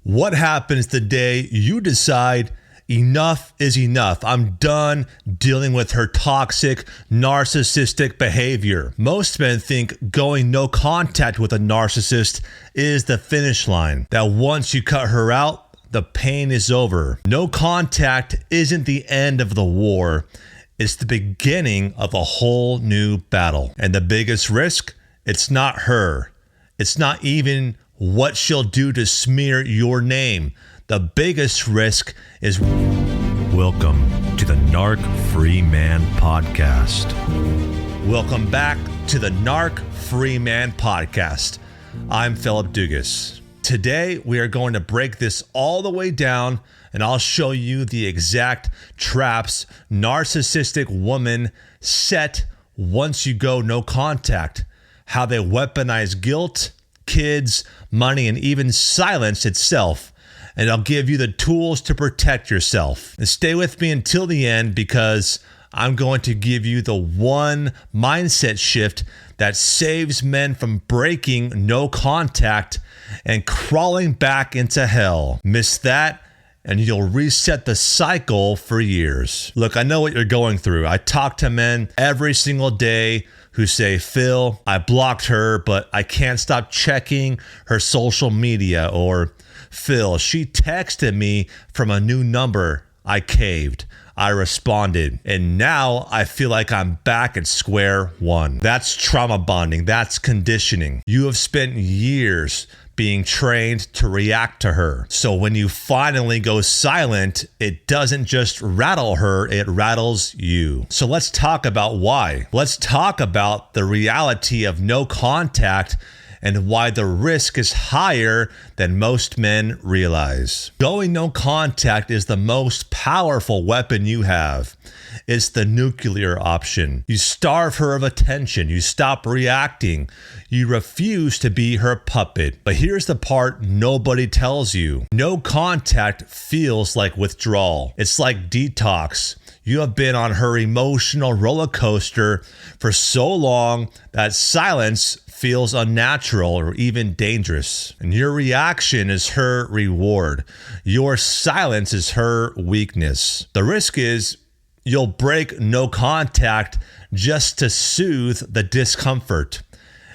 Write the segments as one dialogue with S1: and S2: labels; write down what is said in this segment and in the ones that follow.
S1: What happens the day you decide enough is enough? I'm done dealing with her toxic, narcissistic behavior. Most men think going no contact with a narcissist is the finish line, that once you cut her out, the pain is over. No contact isn't the end of the war. It's the beginning of a whole new battle. And the biggest risk? It's not her. It's not even what she'll do to smear your name. The biggest risk is... Welcome to the Narc Free Man Podcast. Welcome back to the Narc Free Man Podcast. I'm Philip Dugas. Today, we are going to break this all the way down, and I'll show you the exact traps narcissistic women set once you go no contact, how they weaponize guilt, kids, money, and even silence itself. And I'll give you the tools to protect yourself. And stay with me until the end, because I'm going to give you the one mindset shift that saves men from breaking no contact and crawling back into hell. Miss that, and you'll reset the cycle for years. Look, I know what you're going through. I talk to men every single day who say, Phil, I blocked her, but I can't stop checking her social media. Or, Phil, she texted me from a new number. I caved. I responded. And now I feel like I'm back at square one. That's trauma bonding. That's conditioning. You have spent years being trained to react to her. So when you finally go silent, it doesn't just rattle her, it rattles you. So let's talk about why. Let's talk about the reality of no contact and why the risk is higher than most men realize. Going no contact is the most powerful weapon you have. It's the nuclear option. You starve her of attention. You stop reacting. You refuse to be her puppet. But here's the part nobody tells you. No contact feels like withdrawal. It's like detox. You have been on her emotional roller coaster for so long that silence feels unnatural or even dangerous. And your reaction is her reward. Your silence is her weakness. The risk is you'll break no contact just to soothe the discomfort.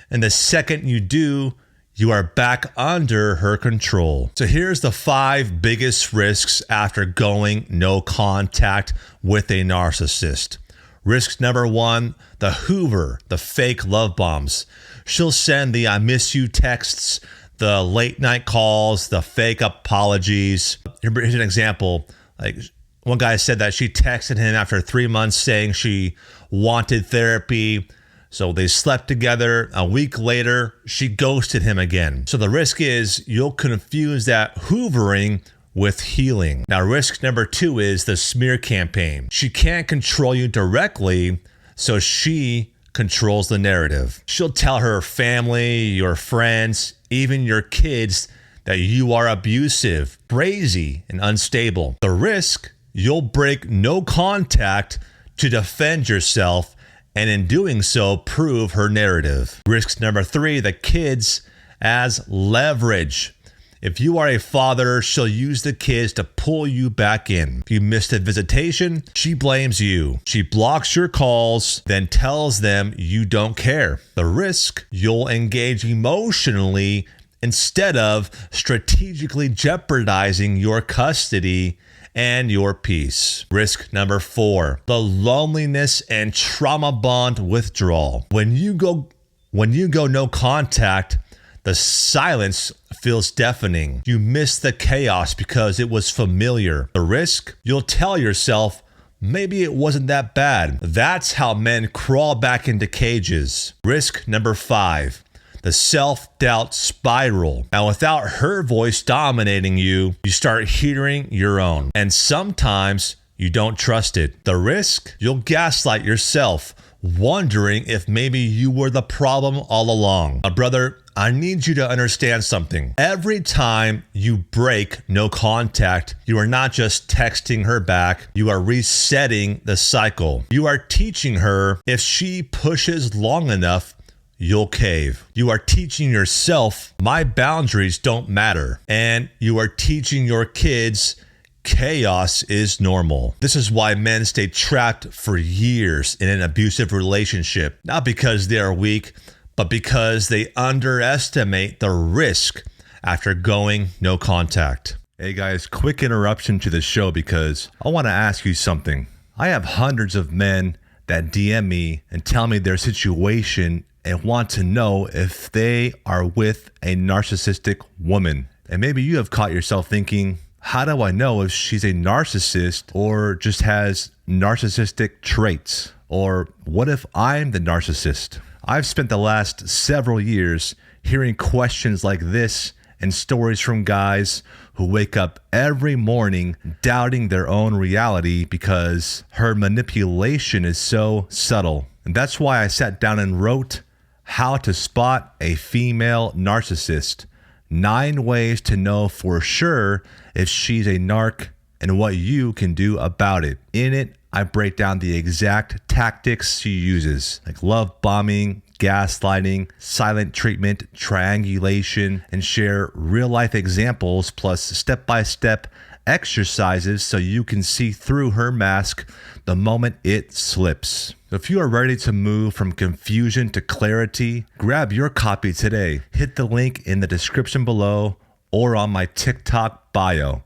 S1: And the second you do, you are back under her control. So here's the 5 biggest risks after going no contact with a narcissist. Risk number 1, the Hoover, the fake love bombs. She'll send the I miss you texts, the late night calls, the fake apologies. Here's an example. Like, one guy said that she texted him after 3 months saying she wanted therapy. So they slept together. A week later, she ghosted him again. So the risk is you'll confuse that hoovering with healing. Now, risk number 2 is the smear campaign. She can't control you directly, so she controls the narrative. She'll tell her family, your friends, even your kids that you are abusive, crazy, and unstable. The risk, you'll break no contact to defend yourself, and in doing so, prove her narrative. Risk number 3, the kids as leverage. If you are a father, she'll use the kids to pull you back in. If you missed a visitation, she blames you. She blocks your calls, then tells them you don't care. The risk, you'll engage emotionally instead of strategically jeopardizing your custody and your peace. Risk number 4, the loneliness and trauma bond withdrawal. When you go no contact, the silence feels deafening. You miss the chaos because it was familiar. The risk, you'll tell yourself, maybe it wasn't that bad. That's how men crawl back into cages. Risk number 5, the self-doubt spiral. Now, without her voice dominating you, you start hearing your own. And sometimes you don't trust it. The risk, you'll gaslight yourself, wondering if maybe you were the problem all along. Brother, I need you to understand something. Every time you break no contact, you are not just texting her back, you are resetting the cycle. You are teaching her if she pushes long enough, you'll cave. You are teaching yourself my boundaries don't matter. And you are teaching your kids chaos is normal. This is why men stay trapped for years in an abusive relationship. Not because they are weak, but because they underestimate the risk after going no contact. Hey guys, quick interruption to the show because I want to ask you something. I have hundreds of men that DM me and tell me their situation and want to know if they are with a narcissistic woman. And maybe you have caught yourself thinking, how do I know if she's a narcissist or just has narcissistic traits? Or what if I'm the narcissist? I've spent the last several years hearing questions like this and stories from guys who wake up every morning doubting their own reality because her manipulation is so subtle. And that's why I sat down and wrote How to Spot a Female Narcissist. 9 ways to know for sure if she's a narc and what you can do about it. In it, I break down the exact tactics she uses, like love bombing, gaslighting, silent treatment, triangulation, and share real-life examples plus step-by-step exercises so you can see through her mask the moment it slips. If you are ready to move from confusion to clarity, grab your copy today. Hit the link in the description below or on my TikTok bio.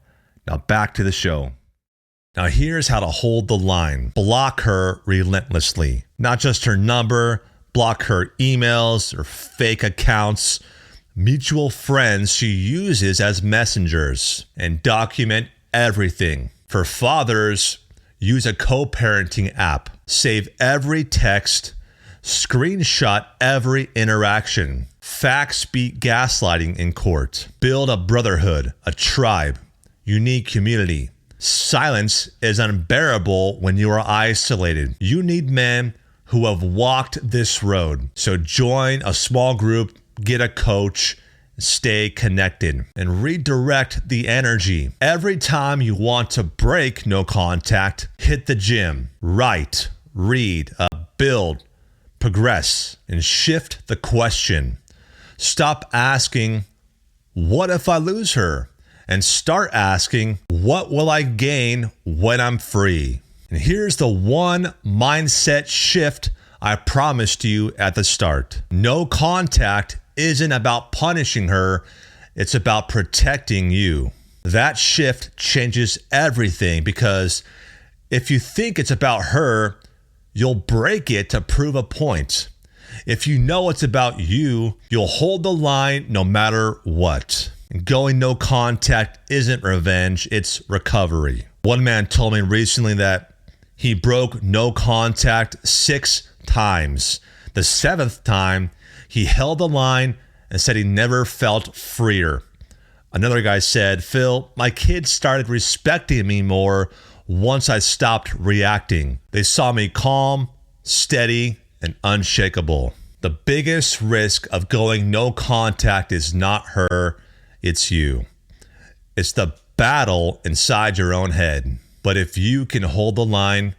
S1: Now back to the show. Now here's how to hold the line. Block her relentlessly. Not just her number, block her emails or fake accounts, mutual friends she uses as messengers, and document everything. For fathers, use a co-parenting app. Save every text, screenshot every interaction. Facts beat gaslighting in court. Build a brotherhood, a tribe, unique community. Silence is unbearable when you are isolated. You need men who have walked this road. So join a small group, get a coach, stay connected, and redirect the energy. Every time you want to break no contact, hit the gym, write, read, build, progress, and shift the question. Stop asking, what if I lose her? And start asking, what will I gain when I'm free? And here's the one mindset shift I promised you at the start. No contact isn't about punishing her, it's about protecting you. That shift changes everything because if you think it's about her, you'll break it to prove a point. If you know it's about you, you'll hold the line no matter what. Going no contact isn't revenge, it's recovery. One man told me recently that he broke no contact 6 times. The 7th time, he held the line and said he never felt freer. Another guy said, Phil, my kids started respecting me more once I stopped reacting. They saw me calm, steady, and unshakable. The biggest risk of going no contact is not her, it's you. It's the battle inside your own head. But if you can hold the line,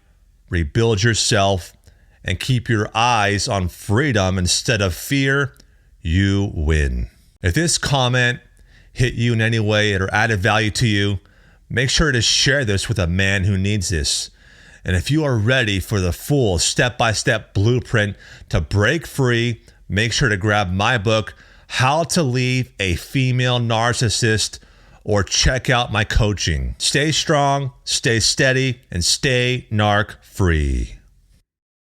S1: rebuild yourself, and keep your eyes on freedom instead of fear, you win. If this comment hit you in any way or added value to you, make sure to share this with a man who needs this. And if you are ready for the full step-by-step blueprint to break free, make sure to grab my book, How to Leave a Female Narcissist, or check out my coaching. Stay strong, stay steady, and stay narc free.